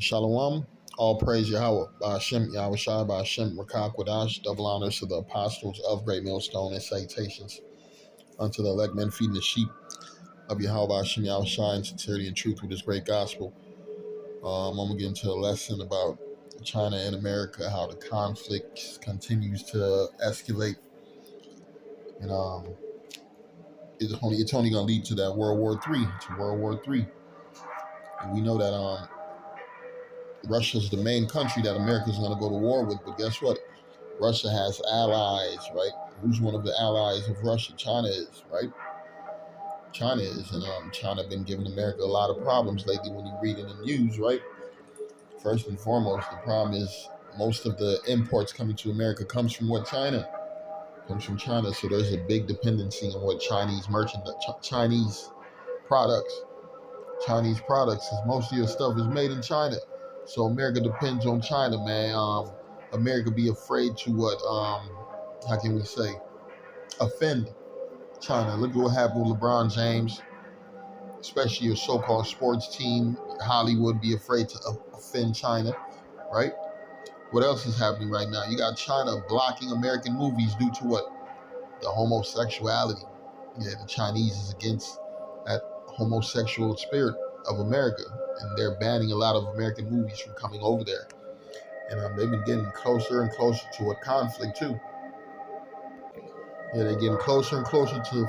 Shalom. All praise Yahweh. Hashem, Yahweh Shai, Hashem, Rakak Wadash. Double honors to the apostles of Great Millstone and salutations unto the elect men feeding the sheep of Yahweh Hashem, Yahweh Shai in sincerity and truth with this great gospel. I'm going to get into a lesson about China and America, how the conflict continues to escalate. And it's only going to lead to that World War III, to World War III. And we know that Russia's the main country that America's going to go to war with, but guess what? Russia has allies, right? Who's one of the allies of Russia? China is, right? China is, and China been giving America a lot of problems lately when you read in the news, right? First and foremost, the problem is most of the imports coming to America comes from what? China. Comes from China, so there's a big dependency on what Chinese Chinese products. Chinese products, because most of your stuff is made in China. So America depends on China, man. America be afraid to how can we say, offend China. Look at what happened with LeBron James, especially your so-called sports team. Hollywood be afraid to offend China, right? What else is happening right now? You got China blocking American movies due to what? The homosexuality. Yeah, the Chinese is against that homosexual spirit of America, and they're banning a lot of American movies from coming over there. And they've been getting closer and closer to a conflict too. Yeah, they're getting closer and closer to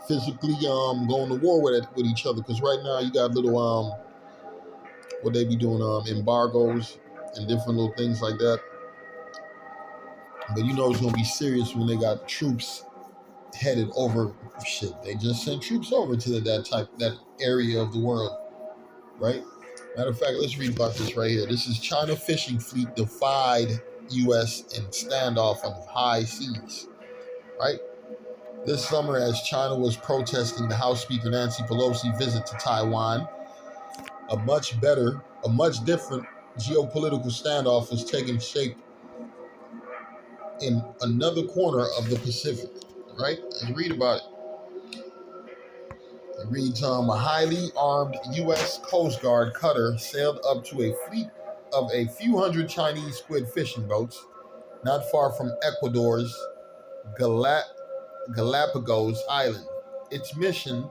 physically going to war with each other. Because right now you got little what they be doing embargoes and different little things like that. But you know it's gonna be serious when they got troops headed over. Shit, they just sent troops over to that area of the world, right? Matter of fact, let's read about this right here. This is China fishing fleet defied U.S. in standoff on the high seas, right? This summer, as China was protesting the House Speaker Nancy Pelosi visit to Taiwan, a much different geopolitical standoff was taking shape in another corner of the Pacific, right? Let's read about it. It reads, a highly armed U.S. Coast Guard cutter sailed up to a fleet of a few hundred Chinese squid fishing boats not far from Ecuador's Galapagos Island. Its mission,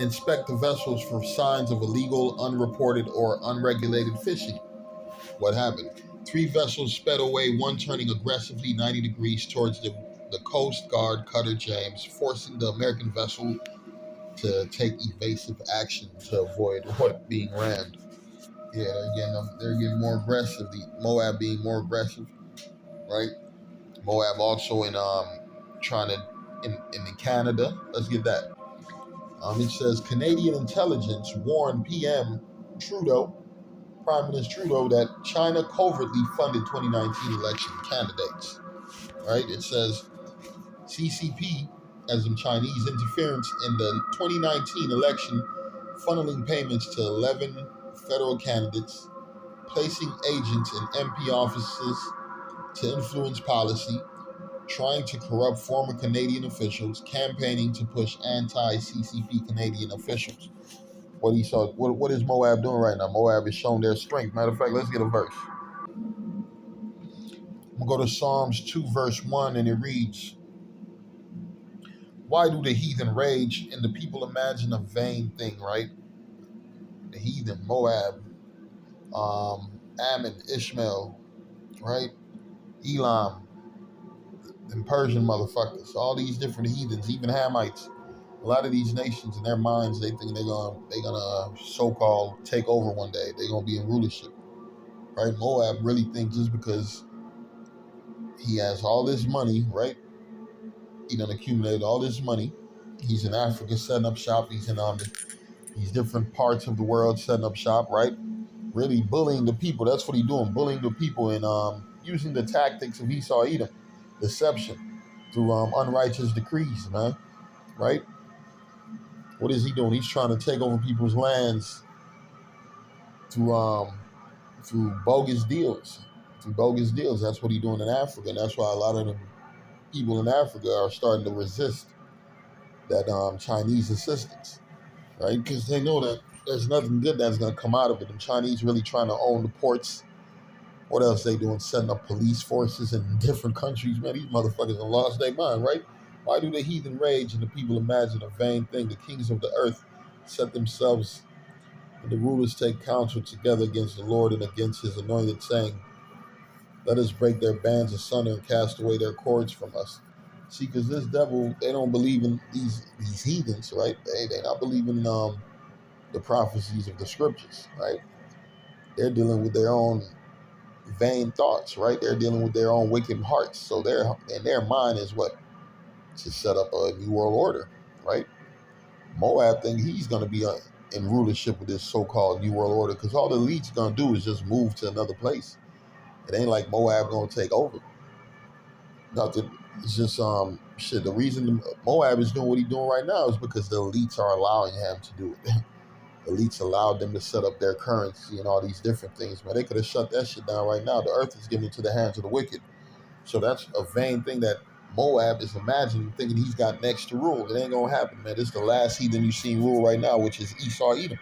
inspect the vessels for signs of illegal, unreported, or unregulated fishing. What happened? 3 vessels sped away, one turning aggressively 90 degrees towards the Coast Guard cutter James, forcing the American vessel to take evasive action to avoid what being rammed. Yeah, they're getting more aggressive. The Moab being more aggressive, right? Moab also in trying to in Canada. Let's get that. It says Canadian intelligence warned Prime Minister Trudeau, that China covertly funded 2019 election candidates. Right? It says CCP, as in Chinese interference in the 2019 election, funneling payments to 11 federal candidates, placing agents in MP offices to influence policy, trying to corrupt former Canadian officials, campaigning to push anti-CCP Canadian officials. What is Moab doing right now? Moab is showing their strength. Matter of fact, let's get a verse. I'm going to go to Psalms 2, verse 1, and it reads, why do the heathen rage and the people imagine a vain thing, right? The heathen, Moab, Ammon, Ishmael, right? Elam, and Persian motherfuckers, all these different heathens, even Hamites. A lot of these nations, in their minds, they think they're gonna so-called take over one day. They're gonna be in rulership, right? Moab really thinks just because he has all this money, right? He done accumulated all this money. He's in Africa setting up shop. He's in these different parts of the world setting up shop, right? Really bullying the people. That's what he's doing, bullying the people and using the tactics of Esau Edom, deception through unrighteous decrees, man, right? What is he doing? He's trying to take over people's lands through bogus deals. Through bogus deals. That's what he's doing in Africa. And that's why a lot of the people in Africa are starting to resist that Chinese assistance, right? Because they know that There's nothing good that's gonna come out of it. The Chinese really trying to own the ports. What else they doing? Setting up police forces in different countries. Man, these motherfuckers have lost their mind, right? Why do the heathen rage and the people imagine a vain thing? The kings of the earth set themselves and the rulers take counsel together against the Lord and against his anointed, saying, let us break their bands asunder and cast away their cords from us. See, because this devil, they don't believe in these heathens, right? They not believing in the prophecies of the scriptures, right? They're dealing with their own vain thoughts, right? They're dealing with their own wicked hearts. So their mind is what? To set up a new world order, right? Moab think he's going to be in rulership with this so-called new world order because all the elite's going to do is just move to another place. It ain't like Moab going to take over. Nothing. It's just shit. The reason Moab is doing what he's doing right now is because the elites are allowing him to do it. Elites allowed them to set up their currency and all these different things. Man, they could have shut that shit down right now. The earth is given into the hands of the wicked. So that's a vain thing that Moab is imagining, thinking he's got next to rule. It ain't gonna happen, man. This is the last heathen you see rule right now, which is Esau Edom.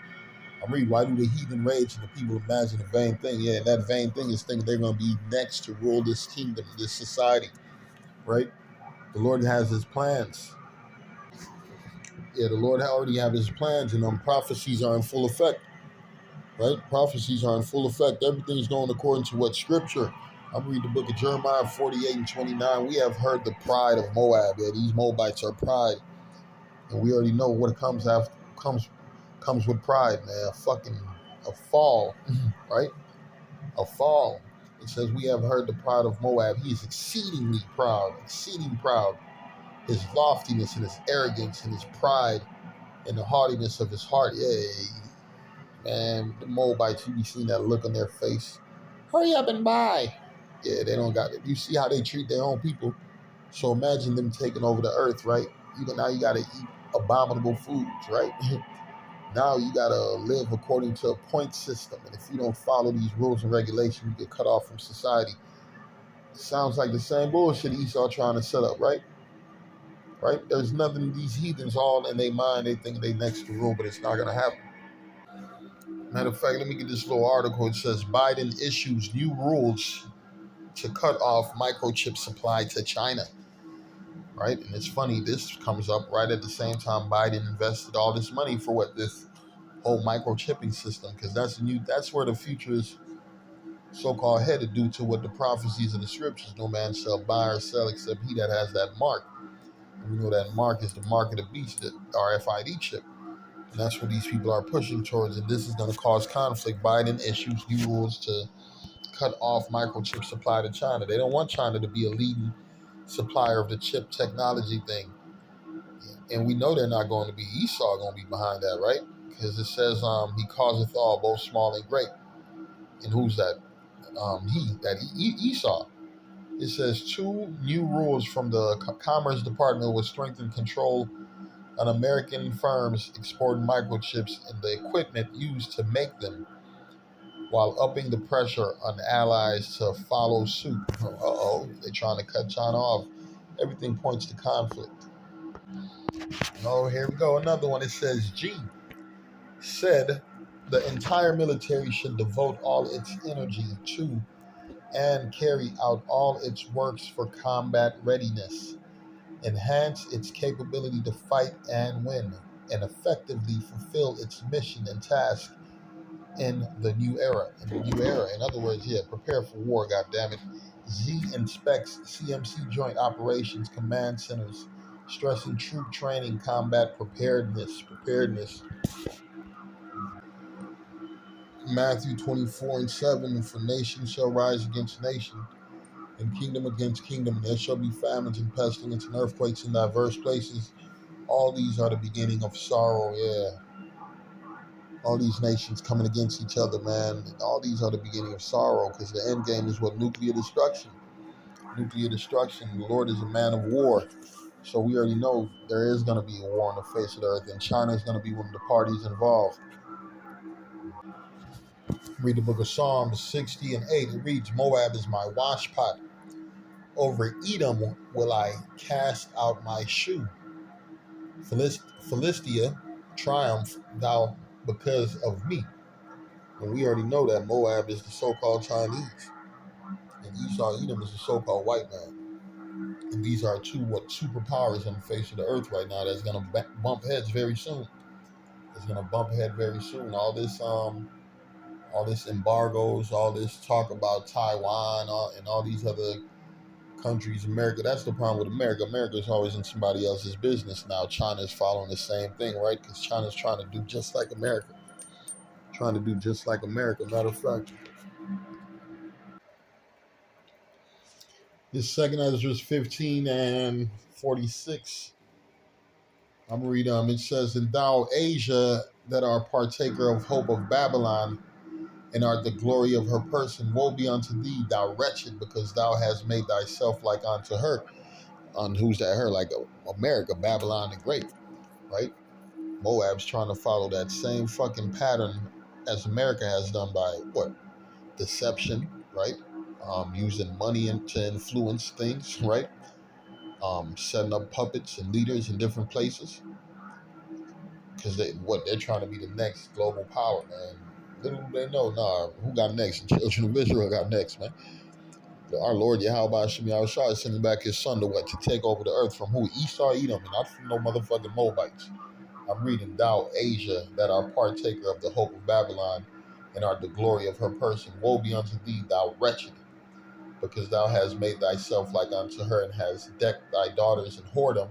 I'm reading, why do the heathen rage and the people imagine a vain thing? Yeah, and that vain thing is thinking they're gonna be next to rule this kingdom, this society, right? The Lord has his plans. Yeah, the Lord already have his plans, and prophecies are in full effect, right? Prophecies are in full effect. Everything's going according to what scripture. I'm reading the book of Jeremiah 48 and 29. We have heard the pride of Moab. Yeah, these Moabites are pride. And we already know what comes after comes with pride, man. A fall, right? A fall. It says we have heard the pride of Moab. He is exceeding proud. His loftiness and his arrogance and his pride and the haughtiness of his heart. Yeah, man, the Moabites, you be seeing that look on their face. Hurry up and buy. Yeah, they don't got it. You see how they treat their own people. So imagine them taking over the earth, right? Now you got to eat abominable foods, right? Now you got to live according to a point system. And if you don't follow these rules and regulations, you get cut off from society. Sounds like the same bullshit Esau trying to set up, right? Right? There's nothing, these heathens all in their mind, they think they next to rule, but it's not going to happen. Matter of fact, let me get this little article. It says Biden issues new rules to cut off microchip supply to China. Right? And it's funny, this comes up right at the same time Biden invested all this money for what this whole microchipping system, because that's where the future is so-called headed due to what the prophecies of the scriptures. No man shall buy or sell except he that has that mark. And we know that mark is the mark of the beast, the RFID chip. And that's what these people are pushing towards. And this is going to cause conflict. Biden issues new rules to cut off microchip supply to China. They don't want China to be a leading supplier of the chip technology thing. And we know they're not going to be. Esau going to be behind that, right? Because it says he causeth all, both small and great. And who's that? Esau. It says two new rules from the Commerce Department will strengthen control on American firms exporting microchips and the equipment used to make them, while upping the pressure on allies to follow suit. Uh-oh, they're trying to cut China off. Everything points to conflict. Oh, here we go. Another one. It says G said the entire military should devote all its energy to and carry out all its works for combat readiness, enhance its capability to fight and win, and effectively fulfill its mission and task in the new era. In other words, yeah, prepare for war, goddammit. Z inspects CMC Joint Operations Command Centers, stressing troop training, combat preparedness. Matthew 24 and 7, for nation shall rise against nation, and kingdom against kingdom, and there shall be famines and pestilence and earthquakes in diverse places. All these are the beginning of sorrow, yeah. All these nations coming against each other, man. All these are the beginning of sorrow, because the end game is what? Nuclear destruction. Nuclear destruction. The Lord is a man of war. So we already know there is going to be a war on the face of the earth, and China is going to be one of the parties involved. Read the book of Psalms 60 and 8. It reads, Moab is my washpot. Over Edom will I cast out my shoe. Philistia, triumph, thou because of me. And we already know that Moab is the so-called Chinese, and Esau Edom is the so-called white man. And these are two what superpowers on the face of the earth right now that's gonna bump heads very soon. It's gonna bump head very soon. All this embargoes, all this talk about Taiwan, and all these other countries, America. That's the problem with America. America is always in somebody else's business now. China's following the same thing, right? Because China's trying to do just like America. Trying to do just like America. Matter of fact, this second Ezra 15 and 46. I'm reading it says, and thou Asia that are partaker of hope of Babylon and art the glory of her person, woe be unto thee, thou wretched, because thou hast made thyself like unto her. On who's that her? Like America, Babylon the Great, right? Moab's trying to follow that same fucking pattern as America has done by what? Deception, right? Using money to influence things, right? Setting up puppets and leaders in different places because they're trying to be the next global power, man. Little do they know, nah, who got next? The children of Israel got next, man. Our Lord Yahweh Shem Yahushua is sending back his son to what? To take over the earth from who? Esau Edom, and not from no motherfucking Moabites. I'm reading, thou Asia that are partaker of the hope of Babylon and are the glory of her person. Woe be unto thee, thou wretched, because thou hast made thyself like unto her and hast decked thy daughters in whoredom,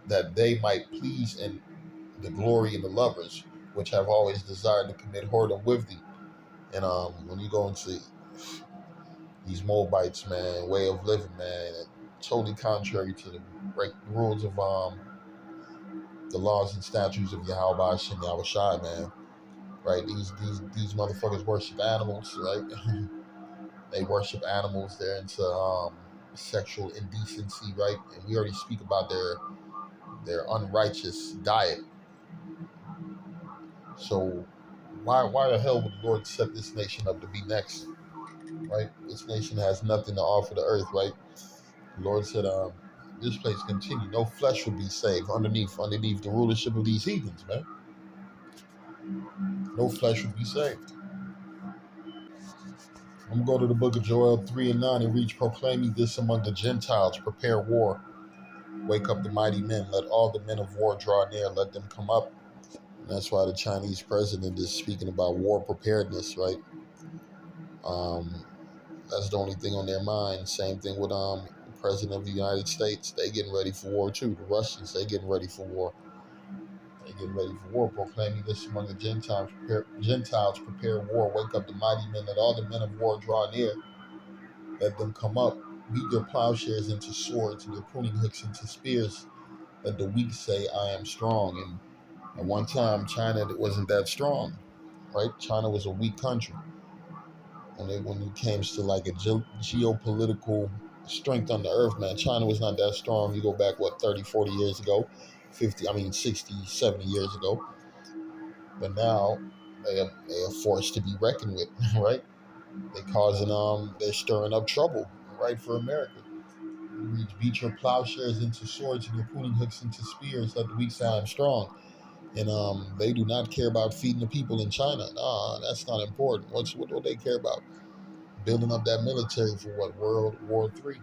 that they might please in the glory and the lovers, which have always desired to commit whoredom with thee. And when you go into these Moabites, man, way of living, man, totally contrary to the rules of the laws and statutes of Yahweh Hashem Yahushai, man. Right? These motherfuckers worship animals, right? They worship animals. They're into sexual indecency, right? And we already speak about their unrighteous diet. So why the hell would the Lord set this nation up to be next? Right? This nation has nothing to offer the earth, right? The Lord said, this place continue. No flesh will be saved underneath the rulership of these heathens, man. No flesh will be saved. I'm going to go to the book of Joel 3 and 9 and reach proclaiming this among the Gentiles. Prepare war. Wake up the mighty men. Let all the men of war draw near. Let them come up. And that's why the Chinese president is speaking about war preparedness, right? That's the only thing on their mind. Same thing with the president of the United States. They getting ready for war too. The Russians, they getting ready for war. They getting ready for war, proclaiming this among the Gentiles. Gentiles, prepare war. Wake up the mighty men. Let all the men of war draw near. Let them come up. Beat their plowshares into swords and their pruning hooks into spears. Let the weak say, I am strong. And at one time, China wasn't that strong, right? China was a weak country. When it came to like a geopolitical strength on the earth, man, China was not that strong. You go back, what, 30, 40 years ago, 60, 70 years ago. But now they are forced to be reckoned with, right? They're stirring up trouble, right, for America. Beat your plowshares into swords and your pruning hooks into spears. Let the weak say I'm strong. And they do not care about feeding the people in China. Nah, that's not important. What do they care about? Building up that military for what? World War III.